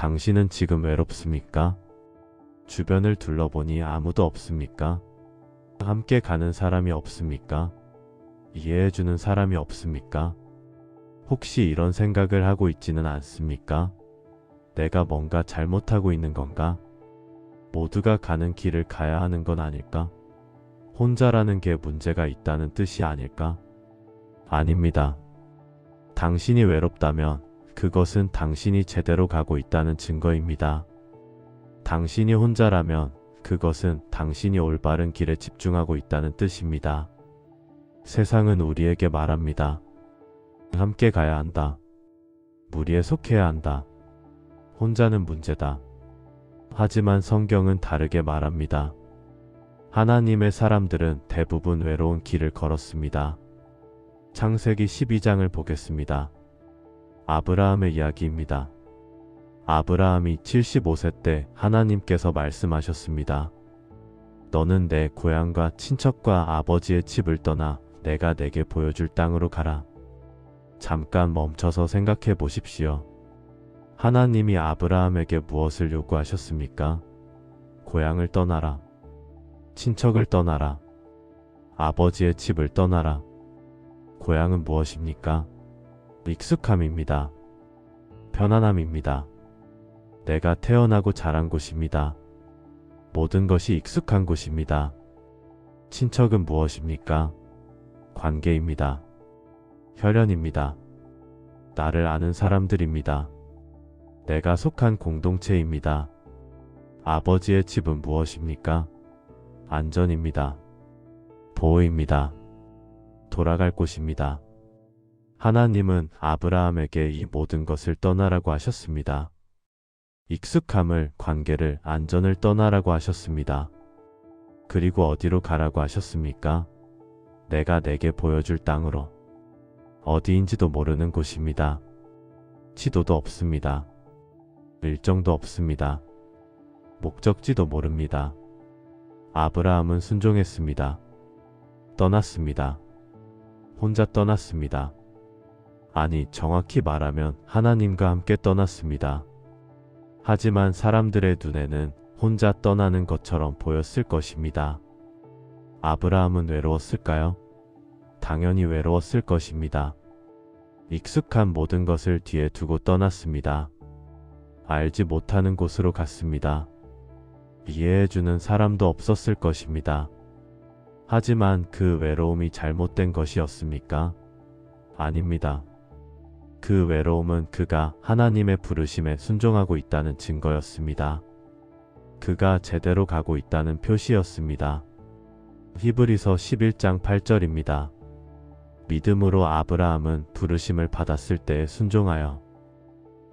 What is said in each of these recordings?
당신은 지금 외롭습니까? 주변을 둘러보니 아무도 없습니까? 함께 가는 사람이 없습니까? 이해해주는 사람이 없습니까? 혹시 이런 생각을 하고 있지는 않습니까? 내가 뭔가 잘못하고 있는 건가? 모두가 가는 길을 가야 하는 건 아닐까? 혼자라는 게 문제가 있다는 뜻이 아닐까? 아닙니다. 당신이 외롭다면 그것은 당신이 제대로 가고 있다는 증거입니다. 당신이 혼자라면 그것은 당신이 올바른 길에 집중하고 있다는 뜻입니다. 세상은 우리에게 말합니다. 함께 가야 한다. 무리에 속해야 한다. 혼자는 문제다. 하지만 성경은 다르게 말합니다. 하나님의 사람들은 대부분 외로운 길을 걸었습니다. 창세기 12장을 보겠습니다. 아브라함의 이야기입니다. 아브라함이 75세 때 하나님께서 말씀하셨습니다. 너는 내 고향과 친척과 아버지의 집을 떠나 내가 내게 보여줄 땅으로 가라. 잠깐 멈춰서 생각해 보십시오. 하나님이 아브라함에게 무엇을 요구하셨습니까? 고향을 떠나라. 친척을 떠나라. 아버지의 집을 떠나라. 고향은 무엇입니까? 익숙함입니다. 편안함입니다. 내가 태어나고 자란 곳입니다. 모든 것이 익숙한 곳입니다. 친척은 무엇입니까? 관계입니다. 혈연입니다. 나를 아는 사람들입니다. 내가 속한 공동체입니다. 아버지의 집은 무엇입니까? 안전입니다. 보호입니다. 돌아갈 곳입니다. 하나님은 아브라함에게 이 모든 것을 떠나라고 하셨습니다. 익숙함을, 관계를, 안전을 떠나라고 하셨습니다. 그리고 어디로 가라고 하셨습니까? 내가 내게 보여줄 땅으로. 어디인지도 모르는 곳입니다. 지도도 없습니다. 일정도 없습니다. 목적지도 모릅니다. 아브라함은 순종했습니다. 떠났습니다. 혼자 떠났습니다. 아니, 정확히 말하면 하나님과 함께 떠났습니다. 하지만 사람들의 눈에는 혼자 떠나는 것처럼 보였을 것입니다. 아브라함은 외로웠을까요? 당연히 외로웠을 것입니다. 익숙한 모든 것을 뒤에 두고 떠났습니다. 알지 못하는 곳으로 갔습니다. 이해해주는 사람도 없었을 것입니다. 하지만 그 외로움이 잘못된 것이었습니까? 아닙니다. 그 외로움은 그가 하나님의 부르심에 순종하고 있다는 증거였습니다. 그가 제대로 가고 있다는 표시였습니다. 히브리서 11장 8절입니다. 믿음으로 아브라함은 부르심을 받았을 때에 순종하여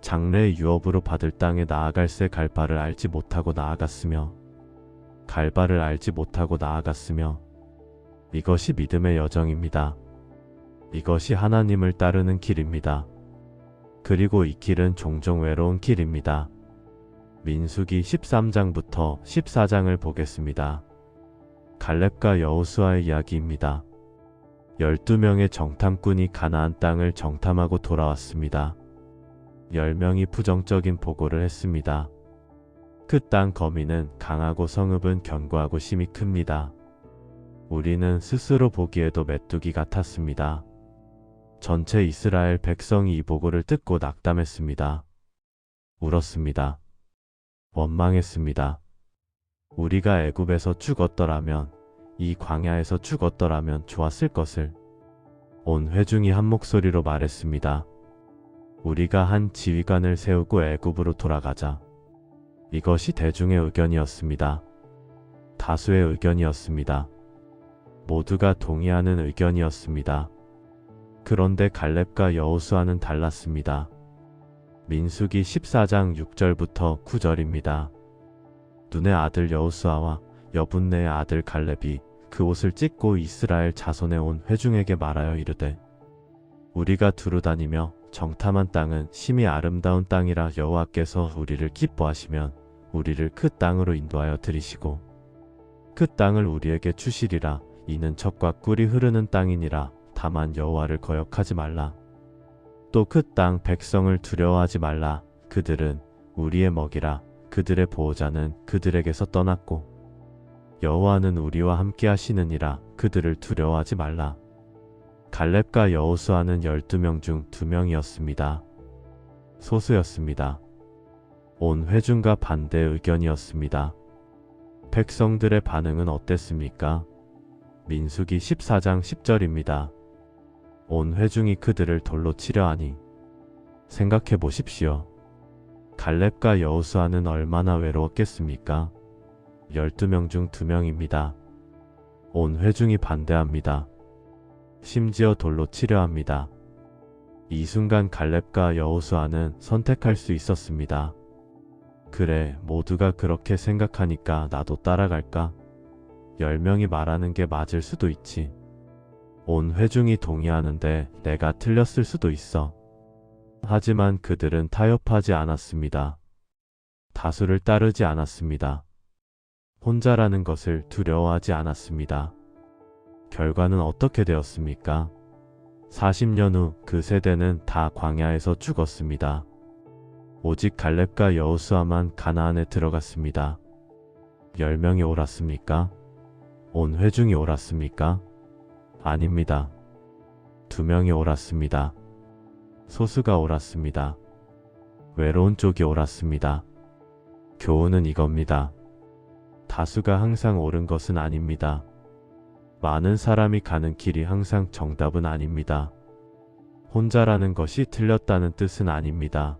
장래의 유업으로 받을 땅에 나아갈새 갈바를 알지 못하고 나아갔으며 갈바를 알지 못하고 나아갔으며 이것이 믿음의 여정입니다. 이것이 하나님을 따르는 길입니다. 그리고 이 길은 종종 외로운 길입니다. 민수기 13장부터 14장을 보겠습니다. 갈렙과 여호수아의 이야기입니다. 12명의 정탐꾼이 가나안 땅을 정탐하고 돌아왔습니다. 10명이 부정적인 보고를 했습니다. 그 땅 거민은 강하고 성읍은 견고하고 심이 큽니다. 우리는 스스로 보기에도 메뚜기 같았습니다. 전체 이스라엘 백성이 이 보고를 듣고 낙담했습니다. 울었습니다. 원망했습니다. 우리가 애굽에서 죽었더라면, 이 광야에서 죽었더라면 좋았을 것을. 온 회중이 한 목소리로 말했습니다. 우리가 한 지휘관을 세우고 애굽으로 돌아가자. 이것이 대중의 의견이었습니다. 다수의 의견이었습니다. 모두가 동의하는 의견이었습니다. 그런데 갈렙과 여호수아는 달랐습니다. 민수기 14장 6절부터 9절입니다. 눈의 아들 여호수아와 여분네의 아들 갈렙이 그 옷을 찢고 이스라엘 자손에 온 회중에게 말하여 이르되 우리가 두루다니며 정탐한 땅은 심히 아름다운 땅이라 여호와께서 우리를 기뻐하시면 우리를 그 땅으로 인도하여 들이시고 그 땅을 우리에게 주시리라. 이는 젖과 꿀이 흐르는 땅이니라. 다만 여호와를 거역하지 말라. 또 그 땅 백성을 두려워하지 말라. 그들은 우리의 먹이라 그들의 보호자는 그들에게서 떠났고 여호와는 우리와 함께 하시느니라 그들을 두려워하지 말라. 갈렙과 여호수아는 12명 중 2명이었습니다. 소수였습니다. 온 회중과 반대 의견이었습니다. 백성들의 반응은 어땠습니까? 민수기 14장 10절입니다. 온 회중이 그들을 돌로 치려 하니. 생각해 보십시오. 갈렙과 여호수아는 얼마나 외로웠겠습니까? 12명 중 2명입니다. 온 회중이 반대합니다. 심지어 돌로 치려 합니다. 이 순간 갈렙과 여호수아는 선택할 수 있었습니다. 그래, 모두가 그렇게 생각하니까 나도 따라갈까? 10명이 말하는 게 맞을 수도 있지. 온 회중이 동의하는데 내가 틀렸을 수도 있어. 하지만 그들은 타협하지 않았습니다. 다수를 따르지 않았습니다. 혼자라는 것을 두려워하지 않았습니다. 결과는 어떻게 되었습니까? 40년 후 그 세대는 다 광야에서 죽었습니다. 오직 갈렙과 여호수아만 가나안에 들어갔습니다. 10명이 옳았습니까? 온 회중이 옳았습니까? 아닙니다. 2명이 옳았습니다. 소수가 옳았습니다. 외로운 쪽이 옳았습니다. 교훈은 이겁니다. 다수가 항상 옳은 것은 아닙니다. 많은 사람이 가는 길이 항상 정답은 아닙니다. 혼자라는 것이 틀렸다는 뜻은 아닙니다.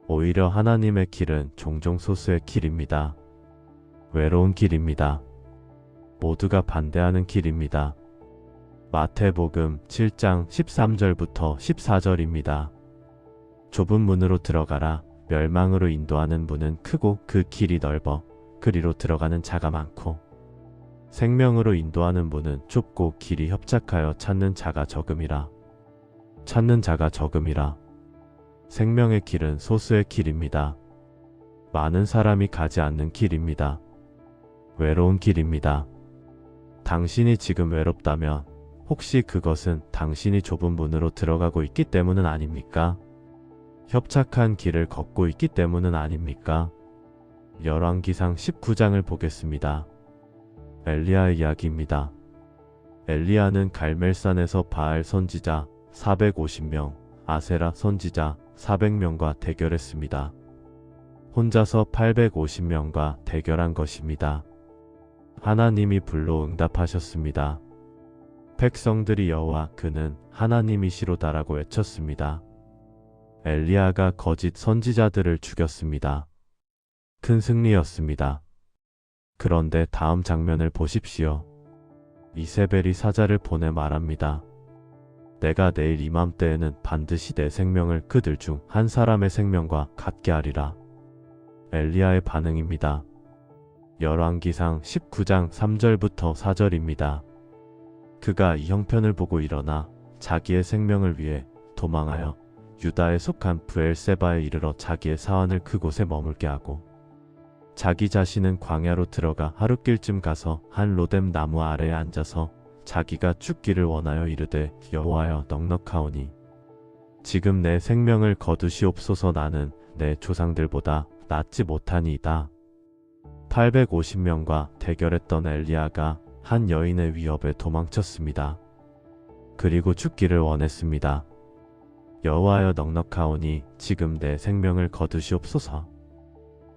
오히려 하나님의 길은 종종 소수의 길입니다. 외로운 길입니다. 모두가 반대하는 길입니다. 마태복음 7장 13절부터 14절입니다. 좁은 문으로 들어가라. 멸망으로 인도하는 문은 크고 그 길이 넓어 그리로 들어가는 자가 많고 생명으로 인도하는 문은 좁고 길이 협착하여 찾는 자가 적음이라. 찾는 자가 적음이라. 생명의 길은 소수의 길입니다. 많은 사람이 가지 않는 길입니다. 외로운 길입니다. 당신이 지금 외롭다면 혹시 그것은 당신이 좁은 문으로 들어가고 있기 때문은 아닙니까? 협착한 길을 걷고 있기 때문은 아닙니까? 열왕기상 19장을 보겠습니다. 엘리야의 이야기입니다. 엘리야는 갈멜산에서 바알 선지자 450명, 아세라 선지자 400명과 대결했습니다. 혼자서 850명과 대결한 것입니다. 하나님이 불로 응답하셨습니다. 백성들이 여호와 그는 하나님이시로다라고 외쳤습니다. 엘리야가 거짓 선지자들을 죽였습니다. 큰 승리였습니다. 그런데 다음 장면을 보십시오. 이세벨이 사자를 보내 말합니다. 내가 내일 이맘때에는 반드시 내 생명을 그들 중 한 사람의 생명과 같게 하리라. 엘리야의 반응입니다. 열왕기상 19장 3절부터 4절입니다. 그가 이 형편을 보고 일어나 자기의 생명을 위해 도망하여 유다에 속한 브엘세바에 이르러 자기의 사환을 그곳에 머물게 하고 자기 자신은 광야로 들어가 하룻길쯤 가서 한 로뎀 나무 아래에 앉아서 자기가 죽기를 원하여 이르되 여호와여 넉넉하오니 지금 내 생명을 거두시옵소서. 나는 내 조상들보다 낫지 못하니이다. 850명과 대결했던 엘리야가 한 여인의 위협에 도망쳤습니다. 그리고 죽기를 원했습니다. 여호와여 넉넉하오니 지금 내 생명을 거두시옵소서.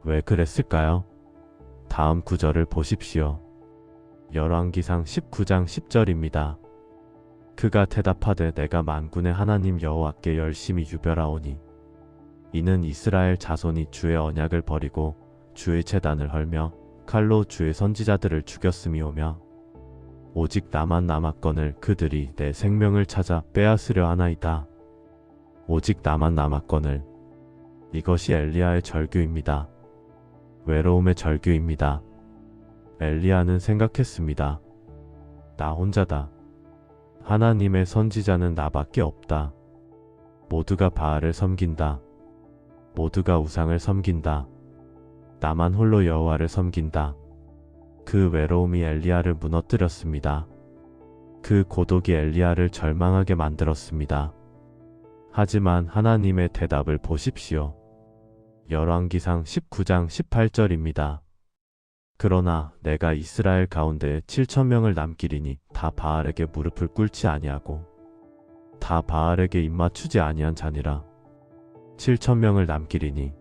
왜 그랬을까요? 다음 구절을 보십시오. 열왕기상 19장 10절입니다. 그가 대답하되 내가 만군의 하나님 여호와께 열심히 유별하오니 이는 이스라엘 자손이 주의 언약을 버리고 주의 제단을 헐며 칼로 주의 선지자들을 죽였음이오며 오직 나만 남았거늘 그들이 내 생명을 찾아 빼앗으려 하나이다. 오직 나만 남았거늘. 이것이 엘리야의 절규입니다. 외로움의 절규입니다. 엘리야는 생각했습니다. 나 혼자다. 하나님의 선지자는 나밖에 없다. 모두가 바알을 섬긴다. 모두가 우상을 섬긴다. 나만 홀로 여호와를 섬긴다. 그 외로움이 엘리야를 무너뜨렸습니다. 그 고독이 엘리야를 절망하게 만들었습니다. 하지만 하나님의 대답을 보십시오. 열왕기상 19장 18절입니다. 그러나 내가 이스라엘 가운데 7,000명을 남기리니 다 바알에게 무릎을 꿇지 아니하고 다 바알에게 입맞추지 아니한 자니라. 7,000명을 남기리니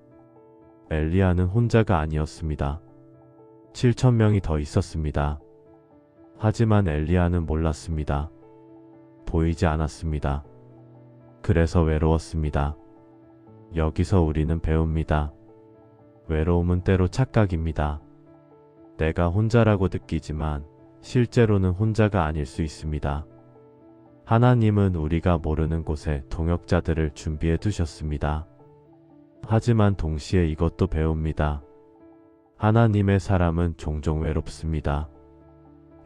엘리야는 혼자가 아니었습니다. 7,000명이 더 있었습니다. 하지만 엘리야는 몰랐습니다. 보이지 않았습니다. 그래서 외로웠습니다. 여기서 우리는 배웁니다. 외로움은 때로 착각입니다. 내가 혼자라고 느끼지만 실제로는 혼자가 아닐 수 있습니다. 하나님은 우리가 모르는 곳에 동역자들을 준비해 두셨습니다. 하지만 동시에 이것도 배웁니다. 하나님의 사람은 종종 외롭습니다.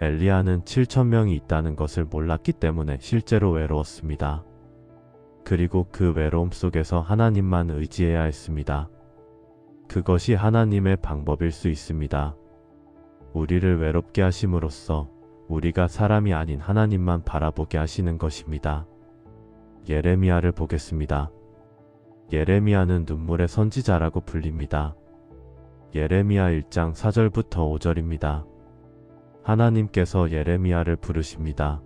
엘리야는 7,000명이 있다는 것을 몰랐기 때문에 실제로 외로웠습니다. 그리고 그 외로움 속에서 하나님만 의지해야 했습니다. 그것이 하나님의 방법일 수 있습니다. 우리를 외롭게 하심으로써 우리가 사람이 아닌 하나님만 바라보게 하시는 것입니다. 예레미야를 보겠습니다. 예레미야는 눈물의 선지자라고 불립니다. 예레미야 1장 4절부터 5절입니다. 하나님께서 예레미야를 부르십니다.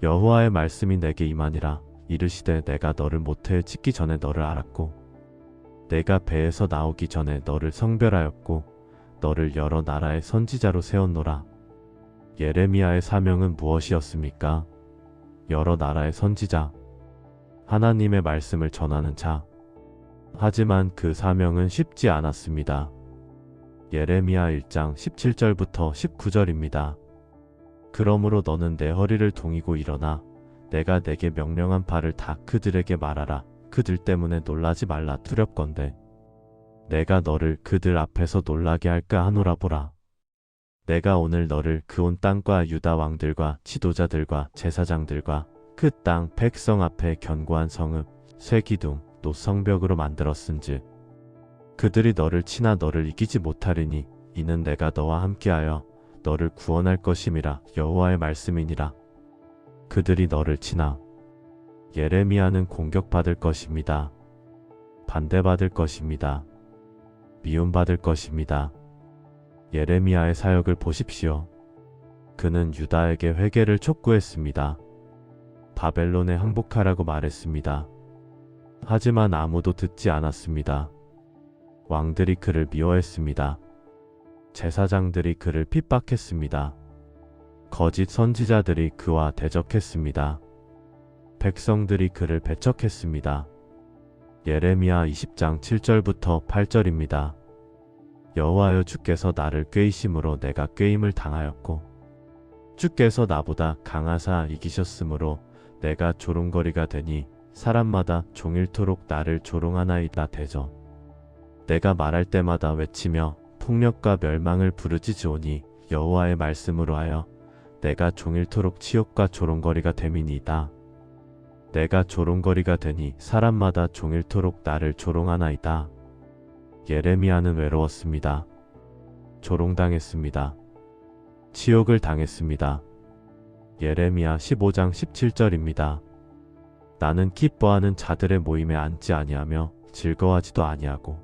여호와의 말씀이 내게 임하니라. 이르시되 내가 너를 모태에 짓기 전에 너를 알았고 내가 배에서 나오기 전에 너를 성별하였고 너를 여러 나라의 선지자로 세웠노라. 예레미야의 사명은 무엇이었습니까? 여러 나라의 선지자, 하나님의 말씀을 전하는 자. 하지만 그 사명은 쉽지 않았습니다. 예레미야 1장 17절부터 19절입니다. 그러므로 너는 내 허리를 동이고 일어나 내가 내게 명령한 바를 다 그들에게 말하라. 그들 때문에 놀라지 말라. 두렵건대 내가 너를 그들 앞에서 놀라게 할까 하노라. 보라, 내가 오늘 너를 그 온 땅과 유다 왕들과 지도자들과 제사장들과 그 땅 백성 앞에 견고한 성읍, 쇠 기둥, 또 성벽으로 만들었은즉 그들이 너를 치나 너를 이기지 못하리니 이는 내가 너와 함께하여 너를 구원할 것임이라. 여호와의 말씀이니라. 그들이 너를 치나 예레미야는 공격받을 것입니다. 반대받을 것입니다. 미움받을 것입니다. 예레미야의 사역을 보십시오. 그는 유다에게 회개를 촉구했습니다. 바벨론에 항복하라고 말했습니다. 하지만 아무도 듣지 않았습니다. 왕들이 그를 미워했습니다. 제사장들이 그를 핍박했습니다. 거짓 선지자들이 그와 대적했습니다. 백성들이 그를 배척했습니다. 예레미야 20장 7절부터 8절입니다. 여호와여, 주께서 나를 꾀이심으로 내가 꾀임을 당하였고 주께서 나보다 강하사 이기셨으므로 내가 조롱거리가 되니 사람마다 종일토록 나를 조롱하나이다. 대저 내가 말할 때마다 외치며 폭력과 멸망을 부르짖으오니 여호와의 말씀으로 하여 내가 종일토록 치욕과 조롱거리가 됨이니이다. 내가 조롱거리가 되니 사람마다 종일토록 나를 조롱하나이다. 예레미야는 외로웠습니다. 조롱당했습니다. 치욕을 당했습니다. 예레미야 15장 17절입니다. 나는 기뻐하는 자들의 모임에 앉지 아니하며 즐거워하지도 아니하고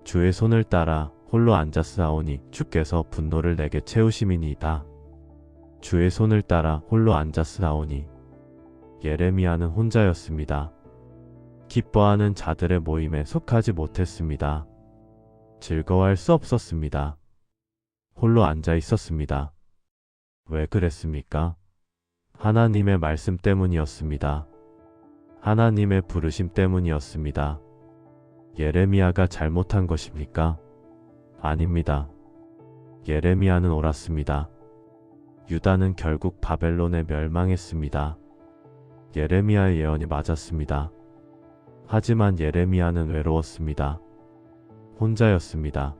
주의 손을 따라 홀로 앉았사오니 주께서 분노를 내게 채우심이니이다. 주의 손을 따라 홀로 앉았사오니 예레미야는 혼자였습니다. 기뻐하는 자들의 모임에 속하지 못했습니다. 즐거워할 수 없었습니다. 홀로 앉아 있었습니다. 왜 그랬습니까? 하나님의 말씀 때문이었습니다. 하나님의 부르심 때문이었습니다. 예레미야가 잘못한 것입니까? 아닙니다. 예레미야는 옳았습니다. 유다는 결국 바벨론에 멸망했습니다. 예레미야의 예언이 맞았습니다. 하지만 예레미야는 외로웠습니다. 혼자였습니다.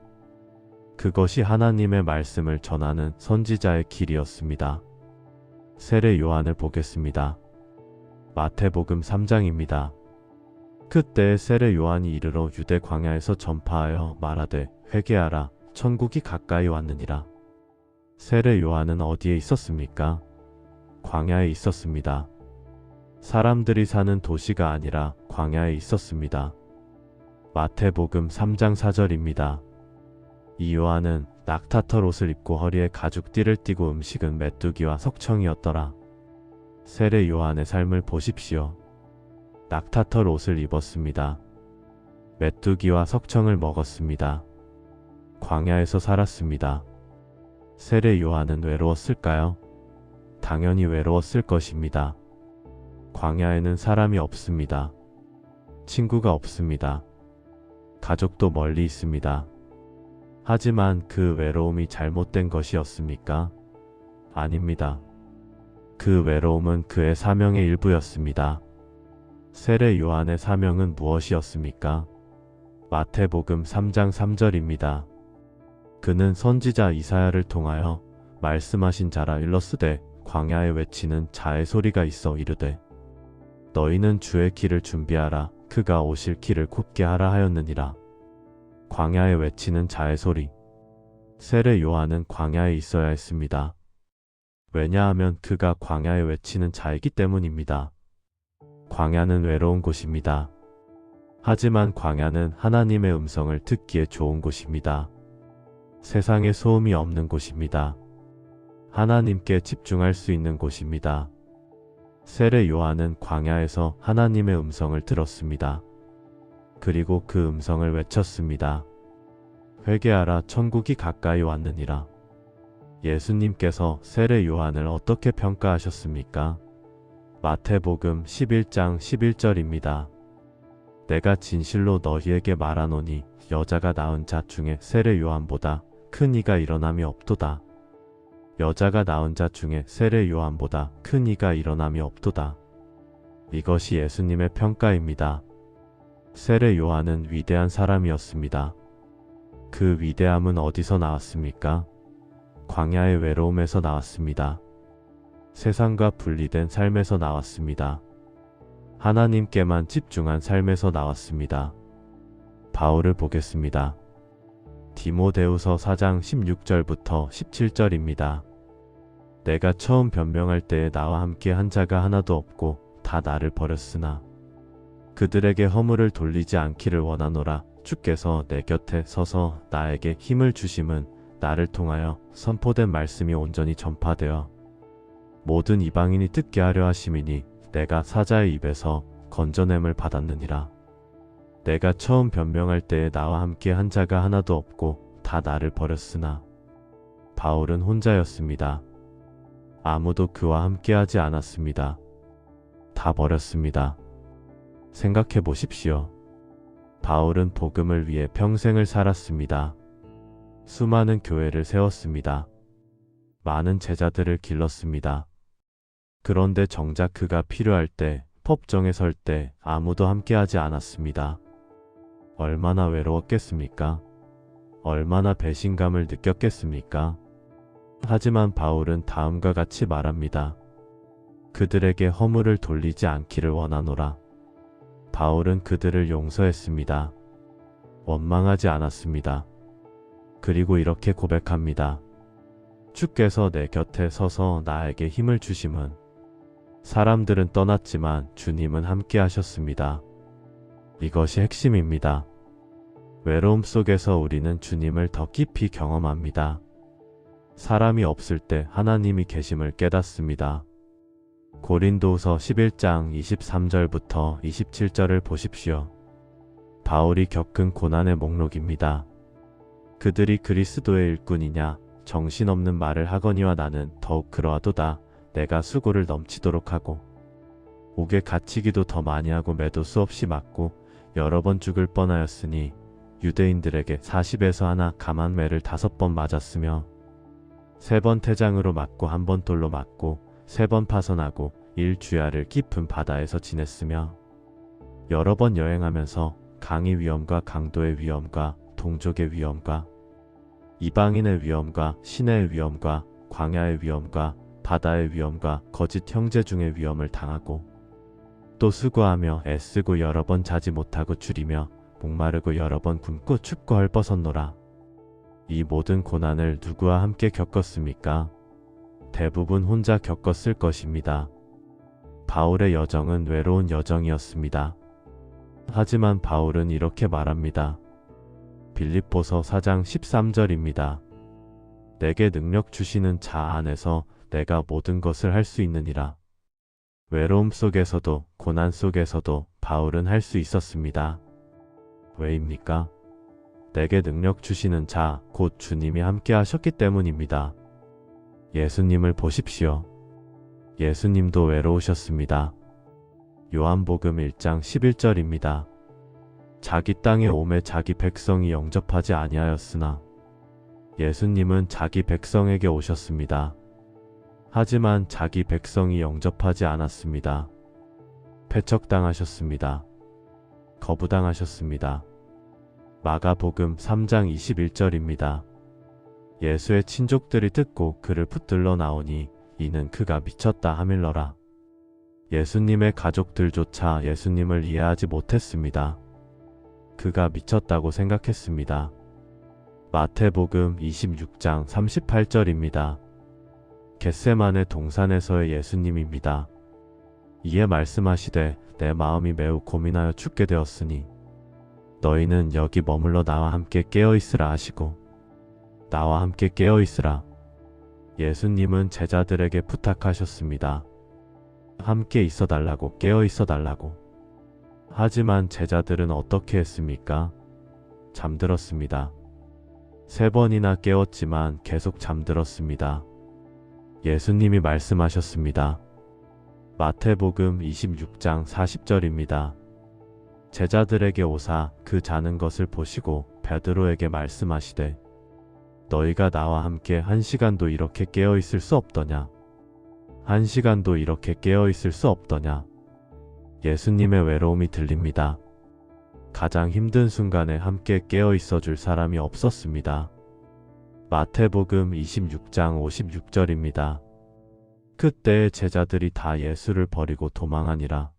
그것이 하나님의 말씀을 전하는 선지자의 길이었습니다. 세례 요한을 보겠습니다. 마태복음 3장입니다. 그때 세례 요한이 이르러 유대 광야에서 전파하여 말하되 회개하라, 천국이 가까이 왔느니라. 세례 요한은 어디에 있었습니까? 광야에 있었습니다. 사람들이 사는 도시가 아니라 광야에 있었습니다. 마태복음 3장 4절입니다. 이 요한은 낙타털 옷을 입고 허리에 가죽띠를 띠고 음식은 메뚜기와 석청이었더라. 세례 요한의 삶을 보십시오. 낙타털 옷을 입었습니다. 메뚜기와 석청을 먹었습니다. 광야에서 살았습니다. 세례 요한은 외로웠을까요? 당연히 외로웠을 것입니다. 광야에는 사람이 없습니다. 친구가 없습니다. 가족도 멀리 있습니다. 하지만 그 외로움이 잘못된 것이었습니까? 아닙니다. 그 외로움은 그의 사명의 일부였습니다. 세례 요한의 사명은 무엇이었습니까? 마태복음 3장 3절입니다. 그는 선지자 이사야를 통하여 말씀하신 자라 일렀으되 광야에 외치는 자의 소리가 있어 이르되 너희는 주의 길을 준비하라 그가 오실 길을 굽게 하라 하였느니라. 광야에 외치는 자의 소리. 세례 요한은 광야에 있어야 했습니다. 왜냐하면 그가 광야에 외치는 자이기 때문입니다. 광야는 외로운 곳입니다. 하지만 광야는 하나님의 음성을 듣기에 좋은 곳입니다. 세상에 소음이 없는 곳입니다. 하나님께 집중할 수 있는 곳입니다. 세례 요한은 광야에서 하나님의 음성을 들었습니다. 그리고 그 음성을 외쳤습니다. 회개하라 천국이 가까이 왔느니라. 예수님께서 세례 요한을 어떻게 평가하셨습니까? 마태복음 11장 11절입니다. 내가 진실로 너희에게 말하노니 여자가 낳은 자 중에 세례 요한보다 큰 이가 일어남이 없도다. 여자가 낳은 자 중에 세례 요한보다 큰 이가 일어남이 없도다. 이것이 예수님의 평가입니다. 세례 요한은 위대한 사람이었습니다. 그 위대함은 어디서 나왔습니까? 광야의 외로움에서 나왔습니다. 세상과 분리된 삶에서 나왔습니다. 하나님께만 집중한 삶에서 나왔습니다. 바울을 보겠습니다. 디모데후서 4장 16절부터 17절입니다. 내가 처음 변명할 때에 나와 함께 한 자가 하나도 없고 다 나를 버렸으나 그들에게 허물을 돌리지 않기를 원하노라. 주께서 내 곁에 서서 나에게 힘을 주심은 나를 통하여 선포된 말씀이 온전히 전파되어 모든 이방인이 듣게 하려 하심이니 내가 사자의 입에서 건져냄을 받았느니라. 내가 처음 변명할 때에 나와 함께 한 자가 하나도 없고 다 나를 버렸으나 바울은 혼자였습니다. 아무도 그와 함께 하지 않았습니다. 다 버렸습니다. 생각해 보십시오. 바울은 복음을 위해 평생을 살았습니다. 수많은 교회를 세웠습니다. 많은 제자들을 길렀습니다. 그런데 정작 그가 필요할 때, 법정에 설 때 아무도 함께하지 않았습니다. 얼마나 외로웠겠습니까? 얼마나 배신감을 느꼈겠습니까? 하지만 바울은 다음과 같이 말합니다. 그들에게 허물을 돌리지 않기를 원하노라. 바울은 그들을 용서했습니다. 원망하지 않았습니다. 그리고 이렇게 고백합니다. 주께서 내 곁에 서서 나에게 힘을 주심은 사람들은 떠났지만 주님은 함께 하셨습니다. 이것이 핵심입니다. 외로움 속에서 우리는 주님을 더 깊이 경험합니다. 사람이 없을 때 하나님이 계심을 깨닫습니다. 고린도후서 11장 23절부터 27절을 보십시오. 바울이 겪은 고난의 목록입니다. 그들이 그리스도의 일꾼이냐 정신없는 말을 하거니와 나는 더욱 그러하도다. 내가 수고를 넘치도록 하고 옥에 갇히기도 더 많이 하고 매도 수없이 맞고 여러 번 죽을 뻔하였으니 유대인들에게 40에서 하나 감한 매를 5번 맞았으며 3번 태장으로 맞고 1번 돌로 맞고 3번 파선하고 1주야를 깊은 바다에서 지냈으며 여러 번 여행하면서 강의 위험과 강도의 위험과 동족의 위험과 이방인의 위험과 시내의 위험과 광야의 위험과 바다의 위험과 거짓 형제 중의 위험을 당하고 또 수고하며 애쓰고 여러 번 자지 못하고 줄이며 목마르고 여러 번 굶고 춥고 헐벗었노라. 이 모든 고난을 누구와 함께 겪었습니까? 대부분 혼자 겪었을 것입니다. 바울의 여정은 외로운 여정이었습니다. 하지만 바울은 이렇게 말합니다. 빌립보서 4장 13절입니다. 내게 능력 주시는 자 안에서 내가 모든 것을 할 수 있느니라. 외로움 속에서도 고난 속에서도 바울은 할 수 있었습니다. 왜입니까? 내게 능력 주시는 자, 곧 주님이 함께 하셨기 때문입니다. 예수님을 보십시오. 예수님도 외로우셨습니다. 요한복음 1장 11절입니다. 자기 땅에 오매 자기 백성이 영접하지 아니하였으나 예수님은 자기 백성에게 오셨습니다. 하지만 자기 백성이 영접하지 않았습니다. 배척당하셨습니다. 거부당하셨습니다. 마가복음 3장 21절입니다. 예수의 친족들이 듣고 그를 붙들러 나오니 이는 그가 미쳤다 하밀러라. 예수님의 가족들조차 예수님을 이해하지 못했습니다. 그가 미쳤다고 생각했습니다. 마태복음 26장 38절입니다. 겟세마네 동산에서의 예수님입니다. 이에 말씀하시되 내 마음이 매우 고민하여 죽게 되었으니 너희는 여기 머물러 나와 함께 깨어있으라 하시고 나와 함께 깨어있으라. 예수님은 제자들에게 부탁하셨습니다. 함께 있어달라고, 깨어있어달라고. 하지만 제자들은 어떻게 했습니까? 잠들었습니다. 3번이나 깨웠지만 계속 잠들었습니다. 예수님이 말씀하셨습니다. 마태복음 26장 40절입니다. 제자들에게 오사 그 자는 것을 보시고 베드로에게 말씀하시되 너희가 나와 함께 1시간도 이렇게 깨어있을 수 없더냐? 1시간도 이렇게 깨어있을 수 없더냐? 예수님의 외로움이 들립니다. 가장 힘든 순간에 함께 깨어있어 줄 사람이 없었습니다. 마태복음 26장 56절입니다. 그때의 제자들이 다 예수를 버리고 도망하니라.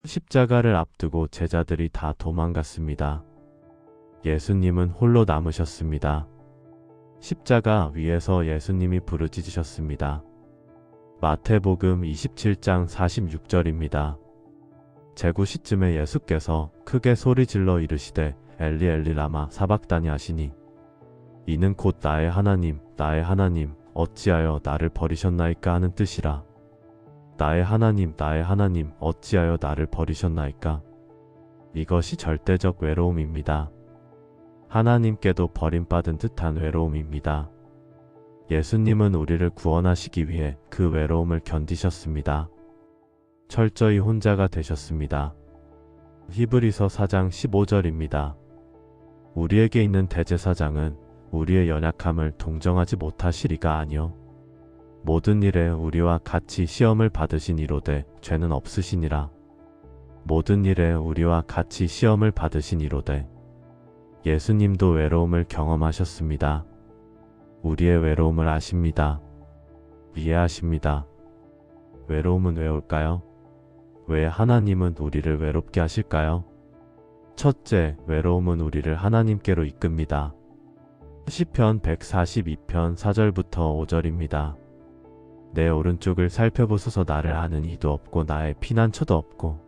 십자가를 앞두고 제자들이 다 도망갔습니다. 예수님은 홀로 남으셨습니다. 십자가 위에서 예수님이 부르짖으셨습니다. 마태복음 27장 46절입니다. 제구시쯤에 예수께서 크게 소리질러 이르시되 엘리 엘리 라마 사박다니 하시니 이는 곧 나의 하나님 나의 하나님 어찌하여 나를 버리셨나이까 하는 뜻이라. 나의 하나님 나의 하나님 어찌하여 나를 버리셨나이까. 이것이 절대적 외로움입니다. 하나님께도 버림받은 듯한 외로움입니다. 예수님은 우리를 구원하시기 위해 그 외로움을 견디셨습니다. 철저히 혼자가 되셨습니다. 히브리서 4장 15절입니다. 우리에게 있는 대제사장은 우리의 연약함을 동정하지 못하시리가 아니요 모든 일에 우리와 같이 시험을 받으신 이로되 죄는 없으시니라. 모든 일에 우리와 같이 시험을 받으신 이로되 예수님도 외로움을 경험하셨습니다. 우리의 외로움을 아십니다. 이해하십니다. 외로움은 왜 올까요? 왜 하나님은 우리를 외롭게 하실까요? 첫째, 외로움은 우리를 하나님께로 이끕니다. 시편 142편 4절부터 5절입니다. 내 오른쪽을 살펴보소서. 나를 아는 이도 없고 나의 피난처도 없고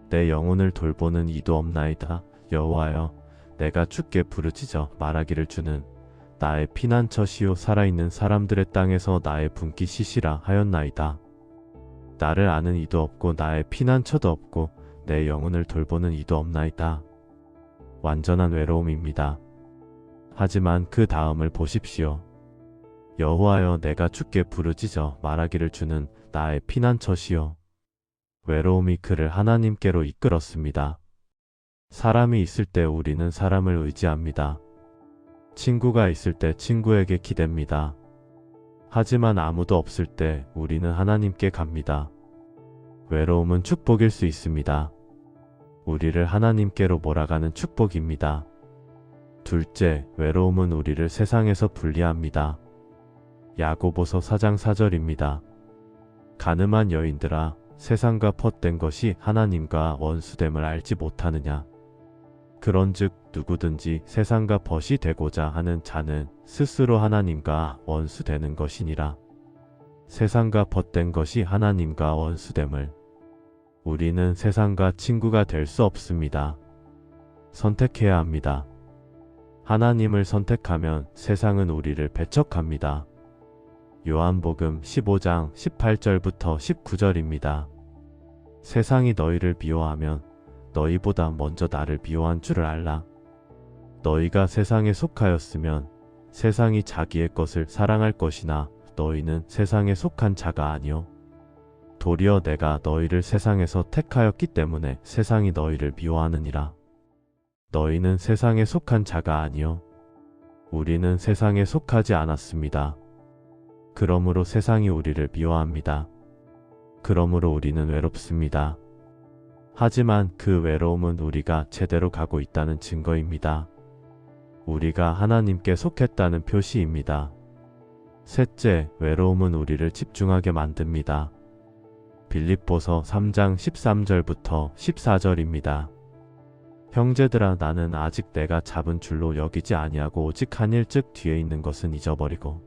내 영혼을 돌보는 이도 없나이다. 여호와여, 내가 주께 부르짖어 말하기를 주는 나의 피난처시요 살아있는 사람들의 땅에서 나의 분기 쉬시라 하였나이다. 나를 아는 이도 없고 나의 피난처도 없고 내 영혼을 돌보는 이도 없나이다. 완전한 외로움입니다. 하지만 그 다음을 보십시오. 여호와여, 내가 주께 부르짖어 말하기를 주는 나의 피난처시요. 외로움이 그를 하나님께로 이끌었습니다. 사람이 있을 때 우리는 사람을 의지합니다. 친구가 있을 때 친구에게 기댑니다. 하지만 아무도 없을 때 우리는 하나님께 갑니다. 외로움은 축복일 수 있습니다. 우리를 하나님께로 몰아가는 축복입니다. 둘째, 외로움은 우리를 세상에서 분리합니다. 야고보서 4장 4절입니다. 가늠한 여인들아, 세상과 헛된 것이 하나님과 원수됨을 알지 못하느냐. 그런즉 누구든지 세상과 벗이 되고자 하는 자는 스스로 하나님과 원수되는 것이니라. 세상과 벗된 것이 하나님과 원수됨을 우리는 세상과 친구가 될 수 없습니다. 선택해야 합니다. 하나님을 선택하면 세상은 우리를 배척합니다. 요한복음 15장 18절부터 19절입니다. 세상이 너희를 미워하면 너희보다 먼저 나를 미워한 줄을 알라. 너희가 세상에 속하였으면 세상이 자기의 것을 사랑할 것이나 너희는 세상에 속한 자가 아니요 도리어 내가 너희를 세상에서 택하였기 때문에 세상이 너희를 미워하느니라. 너희는 세상에 속한 자가 아니요 우리는 세상에 속하지 않았습니다. 그러므로 세상이 우리를 미워합니다. 그러므로 우리는 외롭습니다. 하지만 그 외로움은 우리가 제대로 가고 있다는 증거입니다. 우리가 하나님께 속했다는 표시입니다. 셋째, 외로움은 우리를 집중하게 만듭니다. 빌립보서 3장 13절부터 14절입니다. 형제들아, 나는 아직 내가 잡은 줄로 여기지 아니하고 오직 한 일즉 뒤에 있는 것은 잊어버리고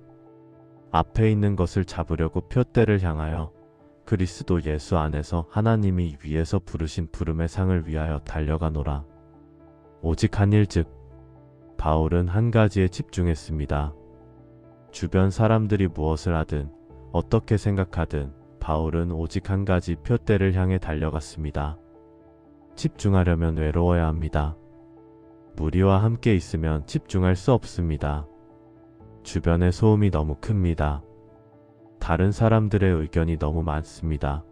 앞에 있는 것을 잡으려고 표대를 향하여 그리스도 예수 안에서 하나님이 위에서 부르신 부름의 상을 위하여 달려가노라. 오직 한 일즉. 바울은 한 가지에 집중했습니다. 주변 사람들이 무엇을 하든 어떻게 생각하든 바울은 오직 한 가지 표대를 향해 달려갔습니다. 집중하려면 외로워야 합니다. 무리와 함께 있으면 집중할 수 없습니다. 주변의 소음이 너무 큽니다. 다른 사람들의 의견이 너무 많습니다.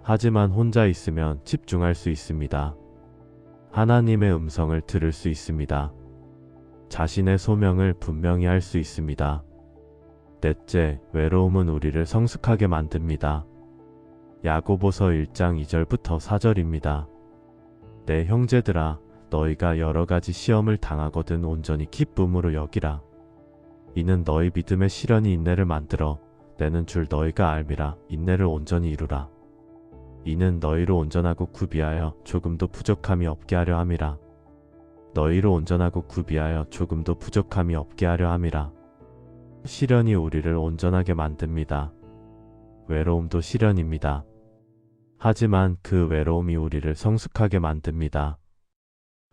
하지만 혼자 있으면 집중할 수 있습니다. 하나님의 음성을 들을 수 있습니다. 자신의 소명을 분명히 할 수 있습니다. 넷째, 외로움은 우리를 성숙하게 만듭니다. 야고보서 1장 2절부터 4절입니다. 내 형제들아, 너희가 여러 가지 시험을 당하거든 온전히 기쁨으로 여기라. 이는 너희 믿음의 시련이 인내를 만들어 내는 줄 너희가 알미라. 인내를 온전히 이루라. 이는 너희로 온전하고 구비하여 조금도 부족함이 없게 하려 함이라. 너희로 온전하고 구비하여 조금도 부족함이 없게 하려 함이라. 시련이 우리를 온전하게 만듭니다. 외로움도 시련입니다. 하지만 그 외로움이 우리를 성숙하게 만듭니다.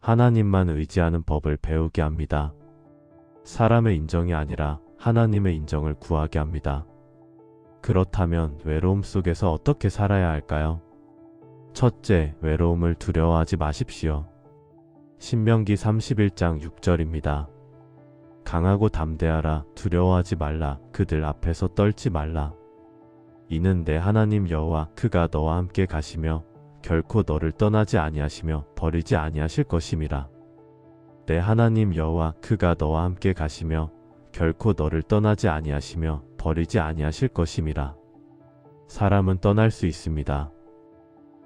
하나님만 의지하는 법을 배우게 합니다. 사람의 인정이 아니라 하나님의 인정을 구하게 합니다. 그렇다면 외로움 속에서 어떻게 살아야 할까요? 첫째, 외로움을 두려워하지 마십시오. 신명기 31장 6절입니다. 강하고 담대하라. 두려워하지 말라. 그들 앞에서 떨지 말라. 이는 내 하나님 여호와 그가 너와 함께 가시며 결코 너를 떠나지 아니하시며 버리지 아니하실 것임이라. 내 하나님 여호와 그가 너와 함께 가시며 결코 너를 떠나지 아니하시며 버리지 아니하실 것임이라. 사람은 떠날 수 있습니다.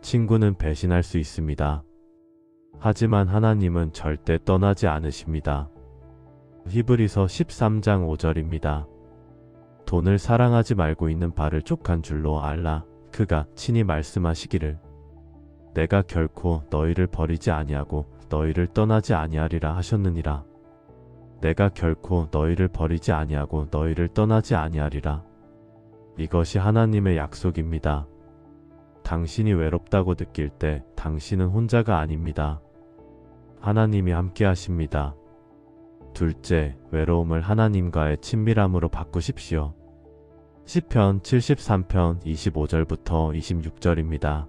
친구는 배신할 수 있습니다. 하지만 하나님은 절대 떠나지 않으십니다. 히브리서 13장 5절입니다. 돈을 사랑하지 말고 있는 바를 족한 줄로 알라. 그가 친히 말씀하시기를 내가 결코 너희를 버리지 아니하고 너희를 떠나지 아니하리라 하셨느니라. 내가 결코 너희를 버리지 아니하고 너희를 떠나지 아니하리라. 이것이 하나님의 약속입니다. 당신이 외롭다고 느낄 때 당신은 혼자가 아닙니다. 하나님이 함께 하십니다. 둘째, 외로움을 하나님과의 친밀함으로 바꾸십시오. 시편 73편 25절부터 26절입니다.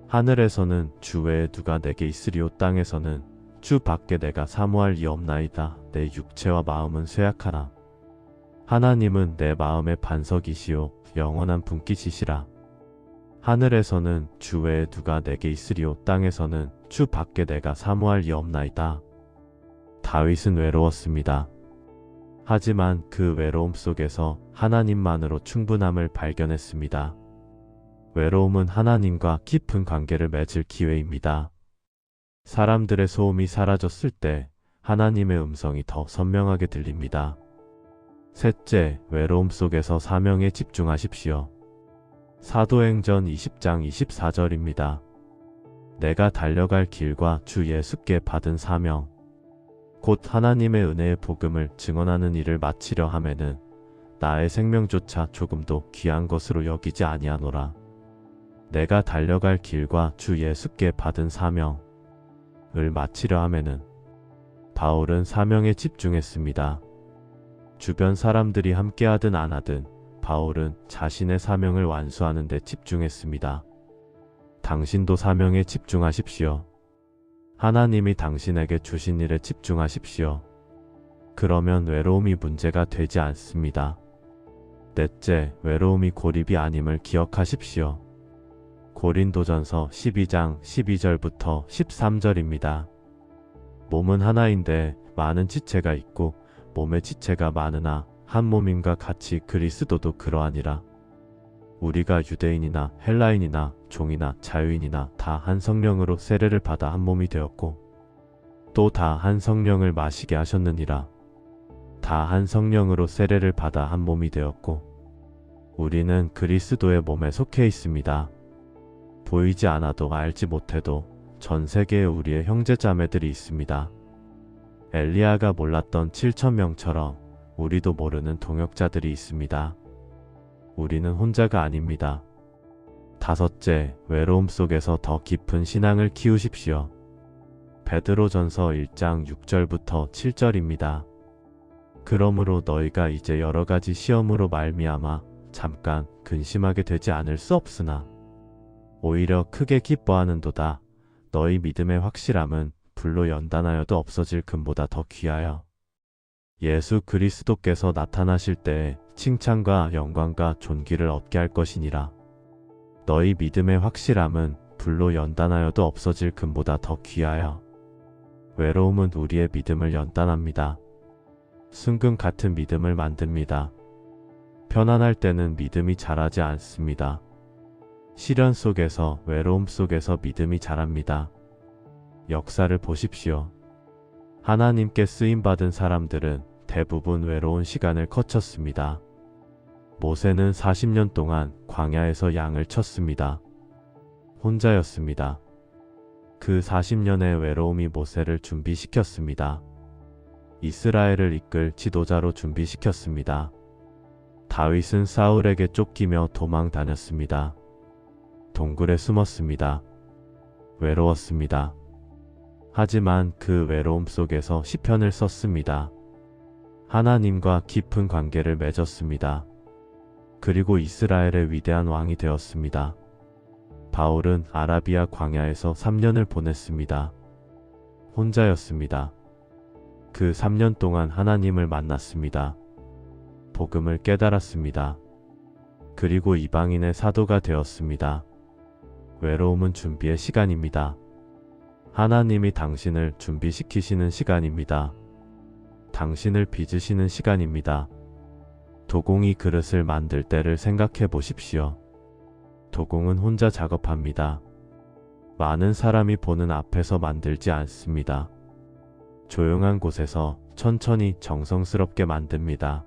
하늘에서는 주 외에 누가 내게 있으리요. 땅에서는 주 밖에 내가 사모할 이 없나이다. 내 육체와 마음은 쇠약하나 하나님은 내 마음의 반석이시요 영원한 분깃이시라. 하늘에서는 주 외에 누가 내게 있으리요. 땅에서는 주 밖에 내가 사모할 이 없나이다. 다윗은 외로웠습니다. 하지만 그 외로움 속에서 하나님만으로 충분함을 발견했습니다. 외로움은 하나님과 깊은 관계를 맺을 기회입니다. 사람들의 소음이 사라졌을 때 하나님의 음성이 더 선명하게 들립니다. 셋째, 외로움 속에서 사명에 집중하십시오. 사도행전 20장 24절입니다. 내가 달려갈 길과 주 예수께 받은 사명 곧 하나님의 은혜의 복음을 증언하는 일을 마치려 하매는 나의 생명조차 조금도 귀한 것으로 여기지 아니하노라. 내가 달려갈 길과 주 예수께 받은 사명을 마치려 하면은 바울은 사명에 집중했습니다. 주변 사람들이 함께하든 안 하든 바울은 자신의 사명을 완수하는 데 집중했습니다. 당신도 사명에 집중하십시오. 하나님이 당신에게 주신 일에 집중하십시오. 그러면 외로움이 문제가 되지 않습니다. 넷째, 외로움이 고립이 아님을 기억하십시오. 고린도전서 12장 12절부터 13절입니다. 몸은 하나인데 많은 지체가 있고 몸에 지체가 많으나 한 몸임과 같이 그리스도도 그러하니라. 우리가 유대인이나 헬라인이나 종이나 자유인이나 다 한 성령으로 세례를 받아 한 몸이 되었고 또 다 한 성령을 마시게 하셨느니라. 다 한 성령으로 세례를 받아 한 몸이 되었고 우리는 그리스도의 몸에 속해 있습니다. 보이지 않아도 알지 못해도 전 세계에 우리의 형제자매들이 있습니다. 엘리야가 몰랐던 7,000명처럼 우리도 모르는 동역자들이 있습니다. 우리는 혼자가 아닙니다. 다섯째, 외로움 속에서 더 깊은 신앙을 키우십시오. 베드로전서 1장 6절부터 7절입니다. 그러므로 너희가 이제 여러 가지 시험으로 말미암아 잠깐 근심하게 되지 않을 수 없으나 오히려 크게 기뻐하는도다. 너희 믿음의 확실함은 불로 연단하여도 없어질 금보다 더 귀하여 예수 그리스도께서 나타나실 때에 칭찬과 영광과 존귀를 얻게 할 것이니라. 너희 믿음의 확실함은 불로 연단하여도 없어질 금보다 더 귀하여. 외로움은 우리의 믿음을 연단합니다. 순금 같은 믿음을 만듭니다. 편안할 때는 믿음이 자라지 않습니다. 시련 속에서, 외로움 속에서 믿음이 자랍니다. 역사를 보십시오. 하나님께 쓰임받은 사람들은 대부분 외로운 시간을 거쳤습니다. 모세는 40년 동안 광야에서 양을 쳤습니다. 혼자였습니다. 그 40년의 외로움이 모세를 준비시켰습니다. 이스라엘을 이끌 지도자로 준비시켰습니다. 다윗은 사울에게 쫓기며 도망 다녔습니다. 동굴에 숨었습니다. 외로웠습니다. 하지만 그 외로움 속에서 시편을 썼습니다. 하나님과 깊은 관계를 맺었습니다. 그리고 이스라엘의 위대한 왕이 되었습니다. 바울은 아라비아 광야에서 3년을 보냈습니다. 혼자였습니다. 그 3년 동안 하나님을 만났습니다. 복음을 깨달았습니다. 그리고 이방인의 사도가 되었습니다. 외로움은 준비의 시간입니다. 하나님이 당신을 준비시키시는 시간입니다. 당신을 빚으시는 시간입니다. 도공이 그릇을 만들 때를 생각해 보십시오. 도공은 혼자 작업합니다. 많은 사람이 보는 앞에서 만들지 않습니다. 조용한 곳에서 천천히 정성스럽게 만듭니다.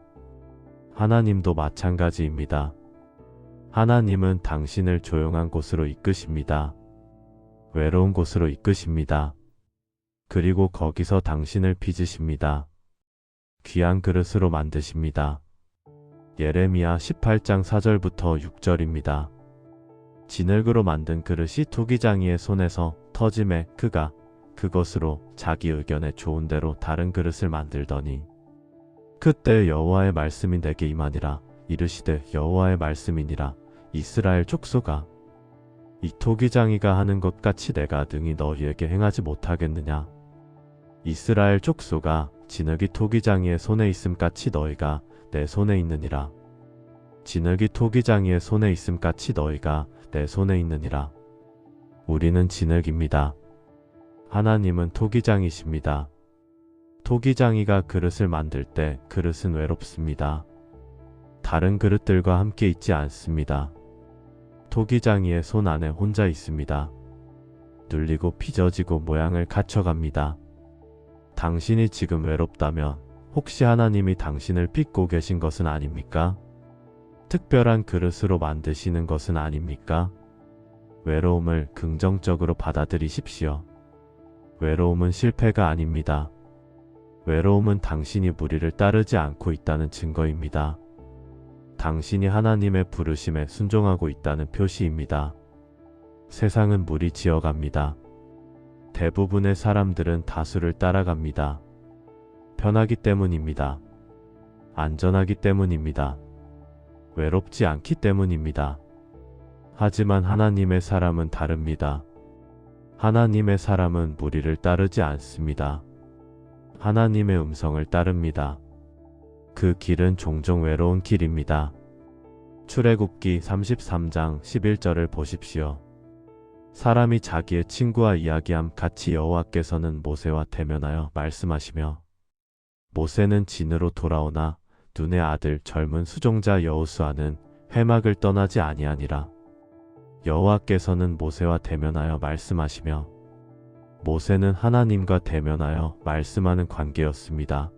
하나님도 마찬가지입니다. 하나님은 당신을 조용한 곳으로 이끄십니다. 외로운 곳으로 이끄십니다. 그리고 거기서 당신을 빚으십니다. 귀한 그릇으로 만드십니다. 예레미야 18장 4절부터 6절입니다. 진흙으로 만든 그릇이 토기장이의 손에서 터짐에 그가 그것으로 자기 의견에 좋은 대로 다른 그릇을 만들더니 그때 여호와의 말씀이 내게 임하니라. 이르시되 여호와의 말씀이니라. 이스라엘 족속아, 이 토기장이가 하는 것 같이 내가 능히 너희에게 행하지 못하겠느냐. 이스라엘 족속아, 진흙이 토기장이의 손에 있음 같이 너희가 내 손에 있느니라. 진흙이 토기장이의 손에 있음 같이 너희가 내 손에 있느니라. 우리는 진흙입니다. 하나님은 토기장이십니다. 토기장이가 그릇을 만들 때 그릇은 외롭습니다. 다른 그릇들과 함께 있지 않습니다. 토기장이의 손 안에 혼자 있습니다. 눌리고 빚어지고 모양을 갖춰갑니다. 당신이 지금 외롭다면 혹시 하나님이 당신을 빚고 계신 것은 아닙니까? 특별한 그릇으로 만드시는 것은 아닙니까? 외로움을 긍정적으로 받아들이십시오. 외로움은 실패가 아닙니다. 외로움은 당신이 무리를 따르지 않고 있다는 증거입니다. 당신이 하나님의 부르심에 순종하고 있다는 표시입니다. 세상은 무리지어갑니다. 대부분의 사람들은 다수를 따라갑니다. 편하기 때문입니다. 안전하기 때문입니다. 외롭지 않기 때문입니다. 하지만 하나님의 사람은 다릅니다. 하나님의 사람은 무리를 따르지 않습니다. 하나님의 음성을 따릅니다. 그 길은 종종 외로운 길입니다. 출애굽기 33장 11절을 보십시오. 사람이 자기의 친구와 이야기함 같이 여호와께서는 모세와 대면하여 말씀하시며 모세는 진으로 돌아오나 눈의 아들 젊은 수종자 여호수아는 회막을 떠나지 아니하니라. 여호와께서는 모세와 대면하여 말씀하시며 모세는 하나님과 대면하여 말씀하는 관계였습니다.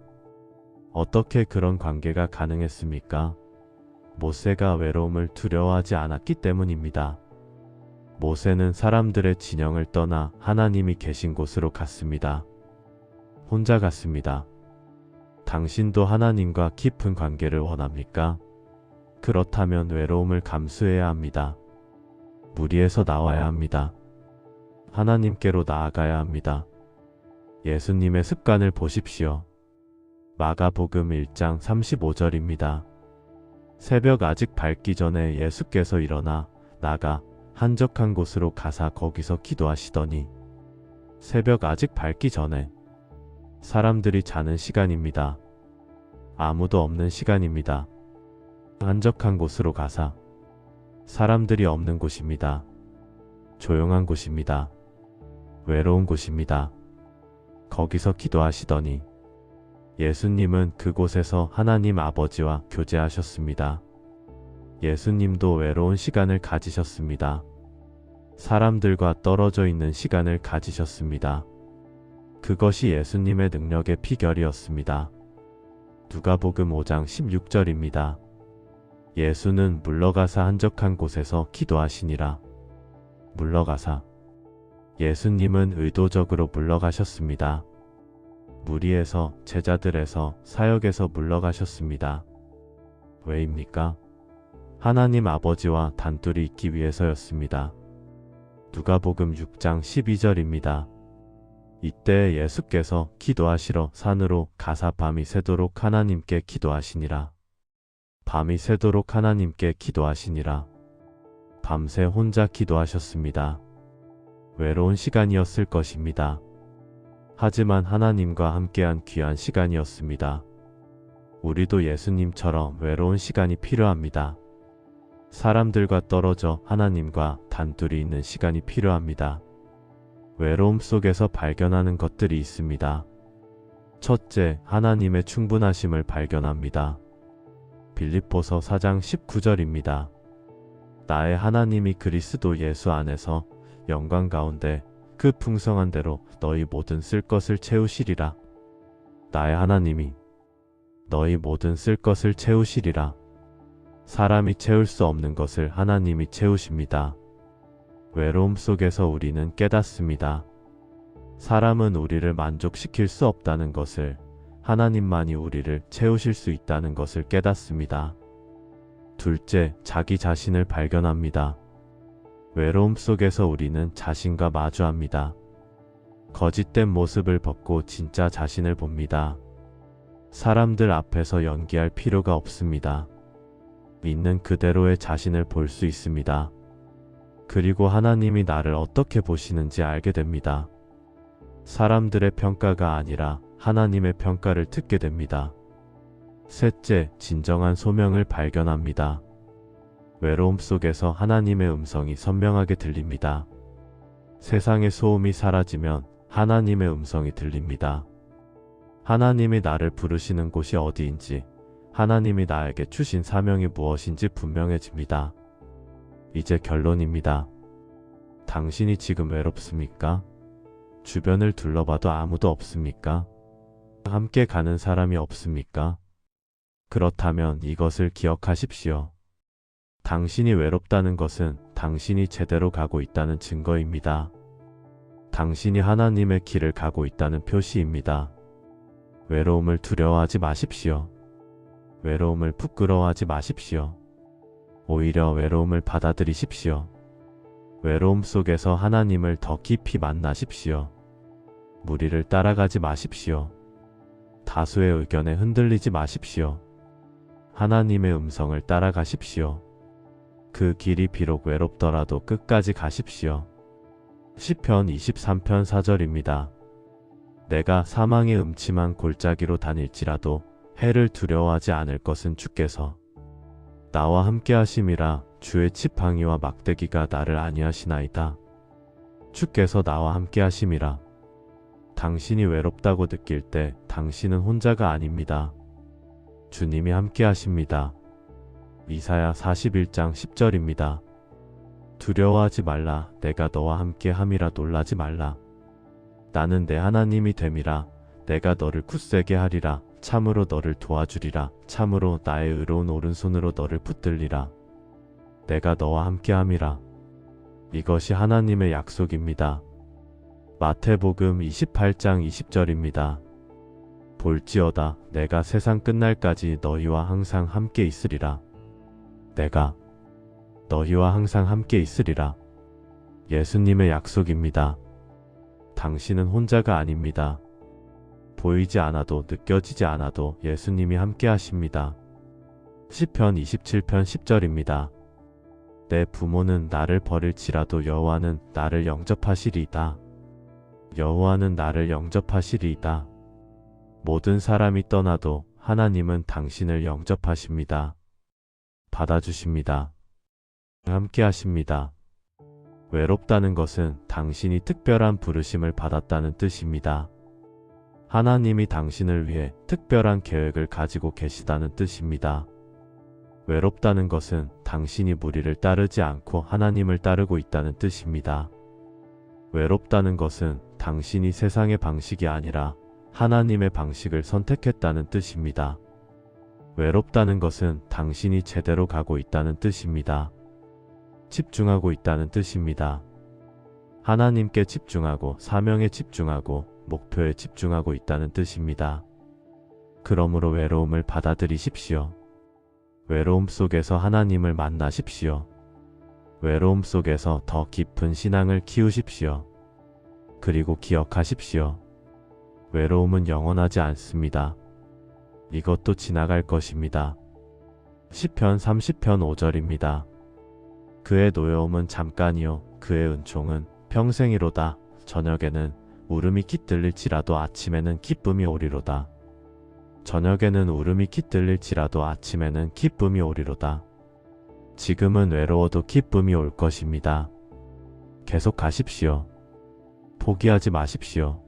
어떻게 그런 관계가 가능했습니까? 모세가 외로움을 두려워하지 않았기 때문입니다. 모세는 사람들의 진영을 떠나 하나님이 계신 곳으로 갔습니다. 혼자 갔습니다. 당신도 하나님과 깊은 관계를 원합니까? 그렇다면 외로움을 감수해야 합니다. 무리에서 나와야 합니다. 하나님께로 나아가야 합니다. 예수님의 습관을 보십시오. 마가복음 1장 35절입니다. 새벽 아직 밝기 전에 예수께서 일어나 나가 한적한 곳으로 가사 거기서 기도하시더니 새벽 아직 밝기 전에 사람들이 자는 시간입니다. 아무도 없는 시간입니다. 한적한 곳으로 가사 사람들이 없는 곳입니다. 조용한 곳입니다. 외로운 곳입니다. 거기서 기도하시더니 예수님은 그곳에서 하나님 아버지와 교제하셨습니다. 예수님도 외로운 시간을 가지셨습니다. 사람들과 떨어져 있는 시간을 가지셨습니다. 그것이 예수님의 능력의 비결이었습니다. 누가복음 5장 16절입니다. 예수는 물러가사 한적한 곳에서 기도하시니라. 물러가사. 예수님은 의도적으로 물러가셨습니다. 무리에서, 제자들에서, 사역에서 물러가셨습니다. 왜입니까? 하나님 아버지와 단둘이 있기 위해서였습니다. 누가복음 6장 12절입니다. 이때 예수께서 기도하시러 산으로 가사 밤이 새도록 하나님께 기도하시니라. 밤이 새도록 하나님께 기도하시니라. 밤새 혼자 기도하셨습니다. 외로운 시간이었을 것입니다. 하지만 하나님과 함께한 귀한 시간이었습니다. 우리도 예수님처럼 외로운 시간이 필요합니다. 사람들과 떨어져 하나님과 단둘이 있는 시간이 필요합니다. 외로움 속에서 발견하는 것들이 있습니다. 첫째, 하나님의 충분하심을 발견합니다. 빌립보서 4장 19절입니다. 나의 하나님이 그리스도 예수 안에서 영광 가운데 그 풍성한 대로 너희 모든 쓸 것을 채우시리라. 나의 하나님이 너희 모든 쓸 것을 채우시리라. 사람이 채울 수 없는 것을 하나님이 채우십니다. 외로움 속에서 우리는 깨닫습니다. 사람은 우리를 만족시킬 수 없다는 것을, 하나님만이 우리를 채우실 수 있다는 것을 깨닫습니다. 둘째, 자기 자신을 발견합니다. 외로움 속에서 우리는 자신과 마주합니다. 거짓된 모습을 벗고 진짜 자신을 봅니다. 사람들 앞에서 연기할 필요가 없습니다. 있는 그대로의 자신을 볼 수 있습니다. 그리고 하나님이 나를 어떻게 보시는지 알게 됩니다. 사람들의 평가가 아니라 하나님의 평가를 듣게 됩니다. 셋째, 진정한 소명을 발견합니다. 외로움 속에서 하나님의 음성이 선명하게 들립니다. 세상의 소음이 사라지면 하나님의 음성이 들립니다. 하나님이 나를 부르시는 곳이 어디인지, 하나님이 나에게 주신 사명이 무엇인지 분명해집니다. 이제 결론입니다. 당신이 지금 외롭습니까? 주변을 둘러봐도 아무도 없습니까? 함께 가는 사람이 없습니까? 그렇다면 이것을 기억하십시오. 당신이 외롭다는 것은 당신이 제대로 가고 있다는 증거입니다. 당신이 하나님의 길을 가고 있다는 표시입니다. 외로움을 두려워하지 마십시오. 외로움을 부끄러워하지 마십시오. 오히려 외로움을 받아들이십시오. 외로움 속에서 하나님을 더 깊이 만나십시오. 무리를 따라가지 마십시오. 다수의 의견에 흔들리지 마십시오. 하나님의 음성을 따라가십시오. 그 길이 비록 외롭더라도 끝까지 가십시오. 시편 23편 4절입니다. 내가 사망의 음침한 골짜기로 다닐지라도 해를 두려워하지 않을 것은 주께서 나와 함께 하심이라. 주의 지팡이와 막대기가 나를 안위하시나이다. 주께서 나와 함께 하심이라. 당신이 외롭다고 느낄 때 당신은 혼자가 아닙니다. 주님이 함께 하십니다. 이사야 41장 10절입니다. 두려워하지 말라. 내가 너와 함께 함이라. 놀라지 말라. 나는 내 하나님이 됨이라. 내가 너를 굳세게 하리라. 참으로 너를 도와주리라. 참으로 나의 의로운 오른손으로 너를 붙들리라. 내가 너와 함께 함이라. 이것이 하나님의 약속입니다. 마태복음 28장 20절입니다. 볼지어다 내가 세상 끝날까지 너희와 항상 함께 있으리라. 내가 너희와 항상 함께 있으리라. 예수님의 약속입니다. 당신은 혼자가 아닙니다. 보이지 않아도 느껴지지 않아도 예수님이 함께 하십니다. 시편 27편 10절입니다. 내 부모는 나를 버릴지라도 여호와는 나를 영접하시리이다. 여호와는 나를 영접하시리이다. 모든 사람이 떠나도 하나님은 당신을 영접하십니다. 받아주십니다. 함께 하십니다. 외롭다는 것은 당신이 특별한 부르심을 받았다는 뜻입니다. 하나님이 당신을 위해 특별한 계획을 가지고 계시다는 뜻입니다. 외롭다는 것은 당신이 무리를 따르지 않고 하나님을 따르고 있다는 뜻입니다. 외롭다는 것은 당신이 세상의 방식이 아니라 하나님의 방식을 선택했다는 뜻입니다. 외롭다는 것은 당신이 제대로 가고 있다는 뜻입니다. 집중하고 있다는 뜻입니다. 하나님께 집중하고 사명에 집중하고 목표에 집중하고 있다는 뜻입니다. 그러므로 외로움을 받아들이십시오. 외로움 속에서 하나님을 만나십시오. 외로움 속에서 더 깊은 신앙을 키우십시오. 그리고 기억하십시오. 외로움은 영원하지 않습니다. 이것도 지나갈 것입니다. 시편 30편 5절입니다. 그의 노여움은 잠깐이요 그의 은총은 평생이로다. 저녁에는 울음이 깃들릴지라도 아침에는 기쁨이 오리로다. 저녁에는 울음이 깃들릴지라도 아침에는 기쁨이 오리로다. 지금은 외로워도 기쁨이 올 것입니다. 계속 가십시오. 포기하지 마십시오.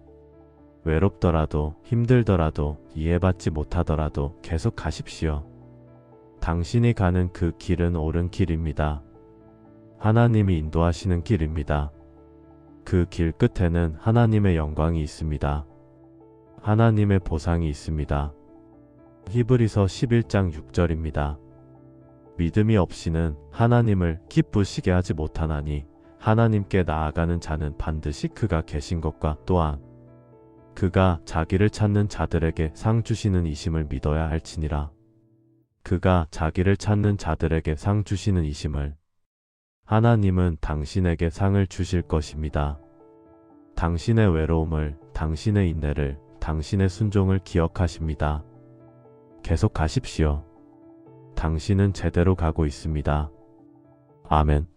외롭더라도 힘들더라도 이해받지 못하더라도 계속 가십시오. 당신이 가는 그 길은 옳은 길입니다. 하나님이 인도하시는 길입니다. 그 길 끝에는 하나님의 영광이 있습니다. 하나님의 보상이 있습니다. 히브리서 11장 6절입니다. 믿음이 없이는 하나님을 기쁘시게 하지 못하나니 하나님께 나아가는 자는 반드시 그가 계신 것과 또한 그가 자기를 찾는 자들에게 상 주시는 이심을 믿어야 할지니라. 그가 자기를 찾는 자들에게 상 주시는 이심을 하나님은 당신에게 상을 주실 것입니다. 당신의 외로움을, 당신의 인내를, 당신의 순종을 기억하십니다. 계속 가십시오. 당신은 제대로 가고 있습니다. 아멘.